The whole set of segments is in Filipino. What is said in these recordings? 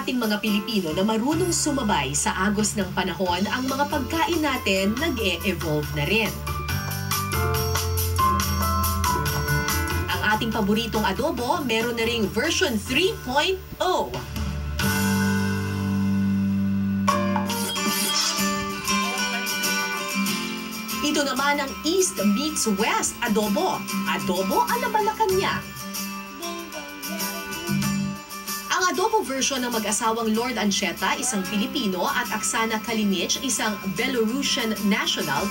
ating mga Pilipino na marunong sumabay sa agos ng panahon, ang mga pagkain natin nag-e-evolve na rin. Ang ating paboritong adobo, meron na ring version 3.0. Ito naman ang East meets West adobo. Adobo ala Malacanang. Ang adobo version ng mag-asawang Lord Ancheta, isang Pilipino, at Oksana Kalinic, isang Belarusian national.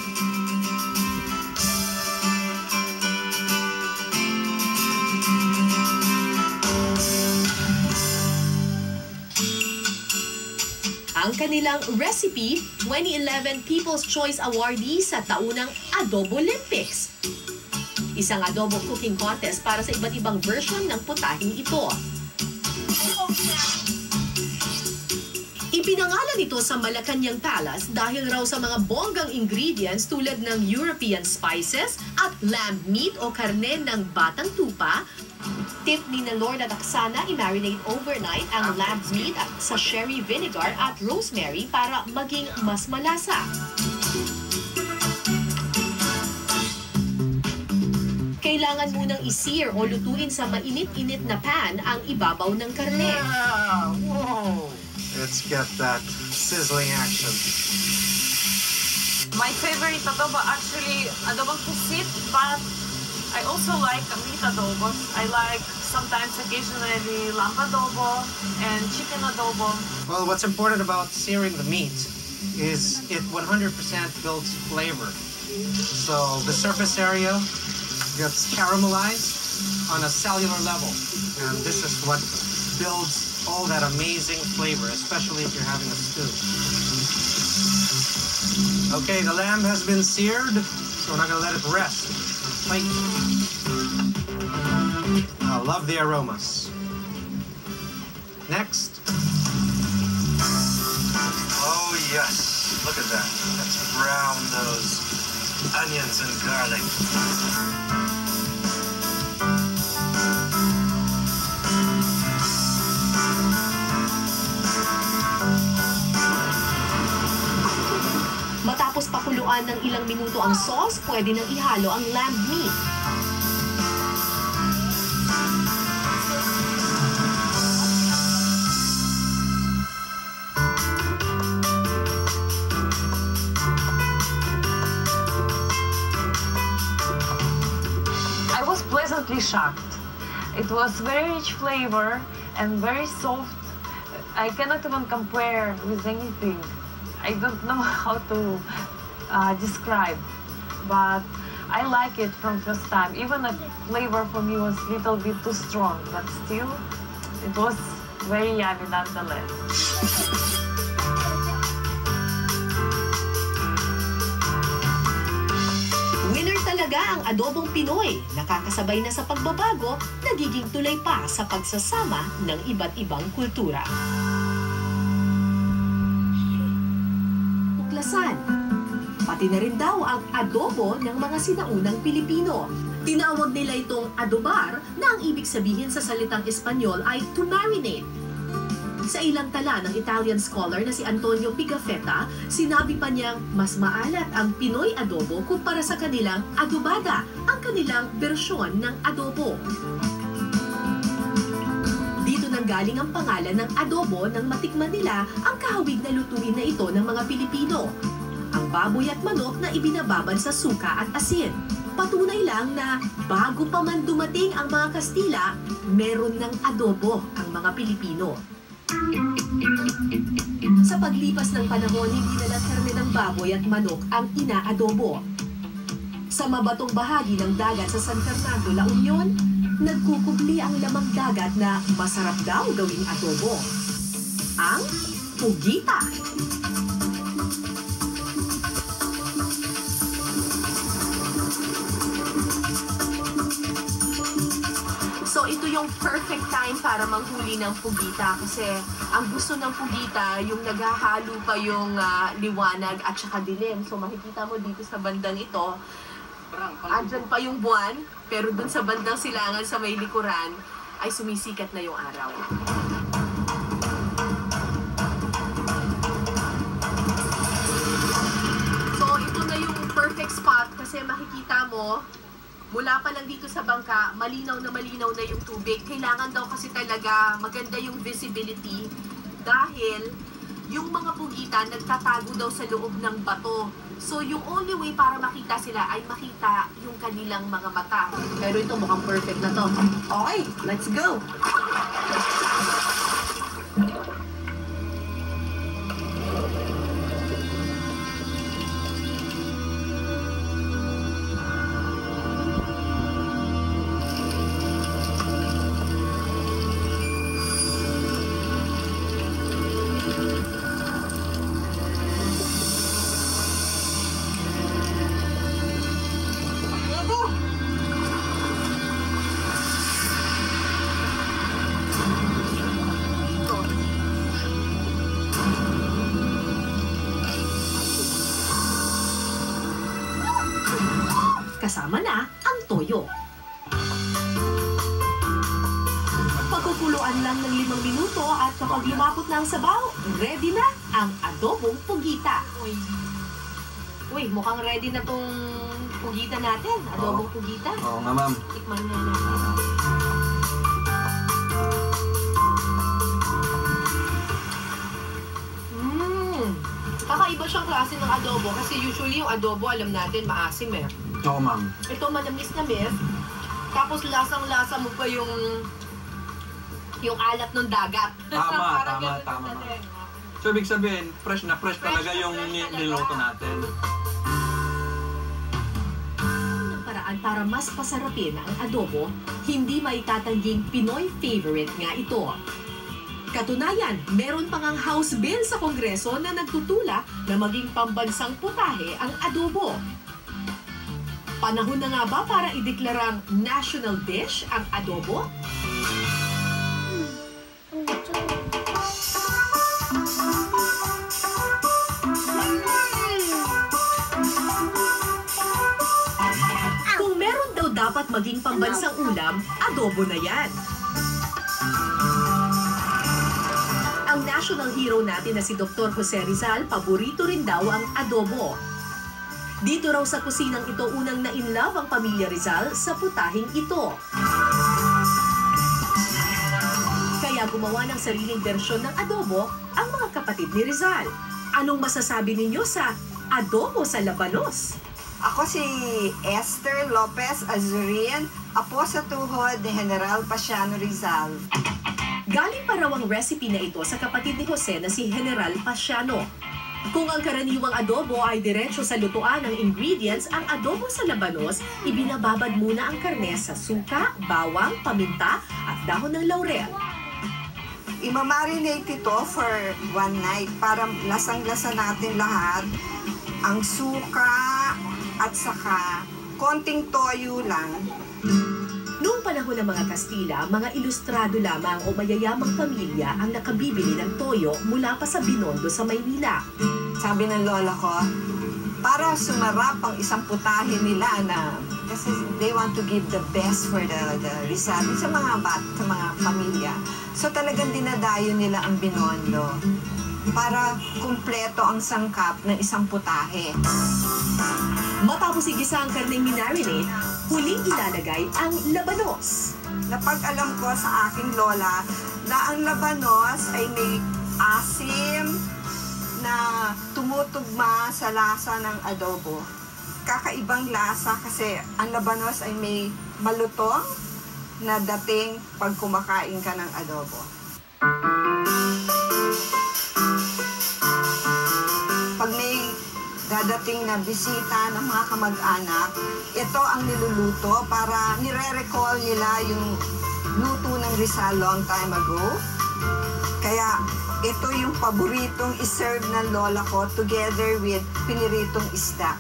Ang kanilang recipe, 2011 People's Choice Awardee sa taunang Adobo Olympics. Isang adobo cooking contest para sa iba't ibang version ng putahing ito. Ipinangalan ito sa Malacanang Palace dahil raw sa mga bonggang ingredients tulad ng European spices at lamb meat o karne ng batang tupa. Tip ni na Lord at Oksana, i-marinate overnight ang lamb meat sa sherry vinegar at rosemary para maging mas malasa. Kailangan munang i-sear o lutuin sa mainit-init na pan ang ibabaw ng karne. Yeah! Whoa! Let's get that sizzling action. My favorite adobo actually adobong pusit, but I also like meat adobos. I like sometimes occasionally lamb adobo and chicken adobo. Well, what's important about searing the meat is it 100% builds flavor. So the surface area gets caramelized on a cellular level. And this is what builds all that amazing flavor, especially if you're having a stew. Okay, the lamb has been seared, so we're not going to let it rest. Plate. I love the aromas. Next. Oh yes, look at that. Let's brown those onions and garlic. Matapos pakuluan ng ilang minuto ang sauce, pwede nang ihalo ang lamb meat. I was pleasantly shocked. It was very rich flavor and very soft. I cannot even compare with anything. I don't know how to describe, but I like it from first time. Even the flavor for me was a little bit too strong, but still, it was very yummy nonetheless. Winner talaga ang adobong Pinoy. Nakakasabay na sa pagbabago, nagiging tulay pa sa pagsasama ng iba't ibang kultura. Pati na rin daw ang adobo ng mga sinaunang Pilipino. Tinawag nila itong adobar na ang ibig sabihin sa salitang Espanyol ay to marinate. Sa ilang tala ng Italian scholar na si Antonio Pigafetta, sinabi pa niyang mas maalat ang Pinoy adobo kumpara sa kanilang adobada, ang kanilang bersyon ng adobo. Dito nanggaling ang pangalan ng adobo nang matikman nila ang kahawig na lutuin na ito ng mga Pilipino. Ang baboy at manok na ibinababad sa suka at asin. Patunay lang na bago pa man dumating ang mga Kastila, meron ng adobo ang mga Pilipino. Sa paglipas ng panahon, hindi na lang karne ng baboy at manok ang inaadobo. Sa mabatong bahagi ng dagat sa San Fernando, La Union, nagkukubli ang lamang dagat na masarap daw gawing adobo. Ang pugita. So ito yung perfect time para manghuli ng pugita kasi ang gusto ng pugita yung naghahalo pa yung liwanag at saka dilim. So makikita mo dito sa bandang ito, andyan pa yung buwan, pero dun sa bandang silangan sa may likuran ay sumisikat na yung araw. perfect spot kasi makikita mo, mula pa lang dito sa bangka, malinaw na yung tubig. Kailangan daw kasi talaga maganda yung visibility dahil yung mga pugitan nagtatago daw sa loob ng bato. So yung only way para makita sila ay makita yung kanilang mga mata. Pero ito mukhang perfect na to. Okay, let's go! Kasama na ang toyo. Pagkukuluan lang ng 5 minuto at kapag lumapot na ang sabaw, ready na ang adobong pugita. Uy, mukhang ready na tong pugita natin. Adobong pugita. Oo nga, ma'am. Tikman na natin. Kakaiba siyang klase ng adobo kasi usually yung adobo alam natin maasim eh. Oo, ma'am. Ito manamis na mis, tapos lasang-lasa mo pa yung alat ng dagat. Tama, Parang ganun tama, na ma'am. din. So, ibig sabihin, fresh na fresh talaga yung talaga. niluto natin. Ang paraan para mas pasarapin ang adobo, hindi maitatanging Pinoy favorite nga ito. Katunayan, meron pang ang House Bill sa Kongreso na nagtutula na maging pambansang putahe ang adobo. Panahon na nga ba para ideklarang national dish ang adobo? Kung meron daw dapat maging pambansang ulam, adobo na yan. Ang national hero natin na si Dr. Jose Rizal, paborito rin daw ang adobo. Dito raw sa kusinang ito unang na-inlove ang pamilya Rizal sa putahing ito. Kaya gumawa ng sariling bersyon ng adobo ang mga kapatid ni Rizal. Anong masasabi ninyo sa adobo sa labanos? Ako si Esther Lopez Azurin, apo sa tuhod ni General Pasiano Rizal. Galing pa raw ang recipe na ito sa kapatid ni Jose na si General Pasiano. Kung ang karaniwang adobo ay diretso sa lutuan ng ingredients, ang adobo sa labanos, ibinababad muna ang karne sa suka, bawang, paminta at dahon ng laurel. Imamarinate ito for one night para lasang-lasa natin lahat. Ang suka at saka konting toyo lang. Noong panahon ng mga Kastila, mga ilustrado lamang o mayayamang pamilya ang nakabibili ng toyo mula pa sa Binondo sa Maynila. Sabi ng lola ko, para sumarap ang isang putahe nila na kasi they want to give the best for the Rizal sa mga sa mga pamilya. So talagang dinadayo nila ang Binondo para kumpleto ang sangkap ng isang putahe. Matapos igisa ang karneng minarinate, huling ilalagay ang labanos. Napag-alam ko sa aking lola na ang labanos ay may asim na tumutugma sa lasa ng adobo. Kakaibang lasa kasi ang labanos ay may malutong na dating pag kumakain ka ng adobo. Pag may dadating na bisita ng mga kamag-anak, ito ang niluluto para nire-recall nila yung luto ng Rizal long time ago. Kaya ito yung paboritong iserve ng lola ko together with piniritong isda.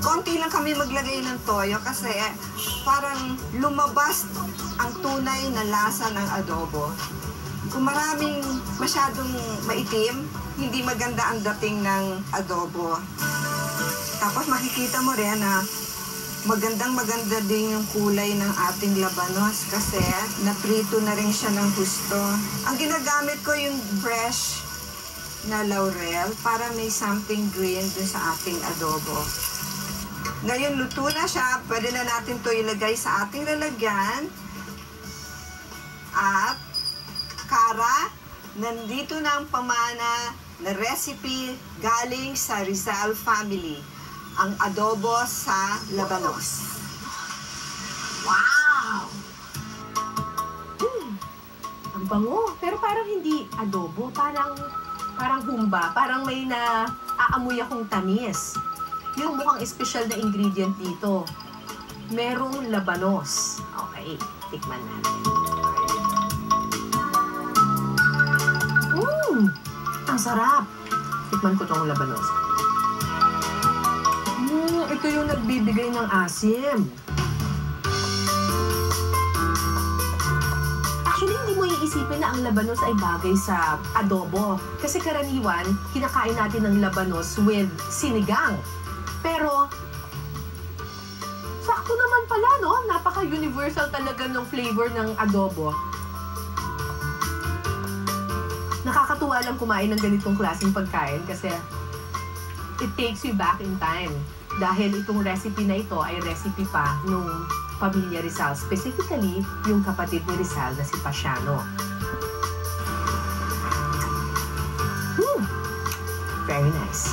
Konti lang kami maglagay ng toyo kasi parang lumabas ang tunay na lasa ng adobo. Kung maraming masyadong maitim, hindi maganda ang dating ng adobo. Tapos makikita mo rin na magandang-maganda din yung kulay ng ating labanos kasi naprito na rin siya ng husto. Ang ginagamit ko yung fresh na laurel para may something green dun sa ating adobo. Ngayon, luto na siya. Pwede na natin to ilagay sa ating lalagyan. At, Kara, nandito na ang pamana na recipe galing sa Rizal family. Ang adobo sa labanos. Wow! Ang bango. Pero parang hindi adobo. Parang humba. Parang may aamoy akong tamis. Yung mukhang espesyal na ingredient dito. Merong labanos. Okay, tikman natin. Ang sarap. Tikman ko tong labanos. Ito yung nagbibigay ng asim. Actually, hindi mo iisipin na ang labanos ay bagay sa adobo. Kasi karaniwan, kinakain natin ng labanos with sinigang. Pero, sakto naman pala, no? Napaka-universal talaga ng flavor ng adobo. Nakakatuwa lang kumain ng ganitong klaseng pagkain kasi it takes you back in time. Dahil itong recipe na ito ay recipe pa nung pamilya Rizal. Specifically, yung kapatid ni Rizal na si Pasiano. Very nice.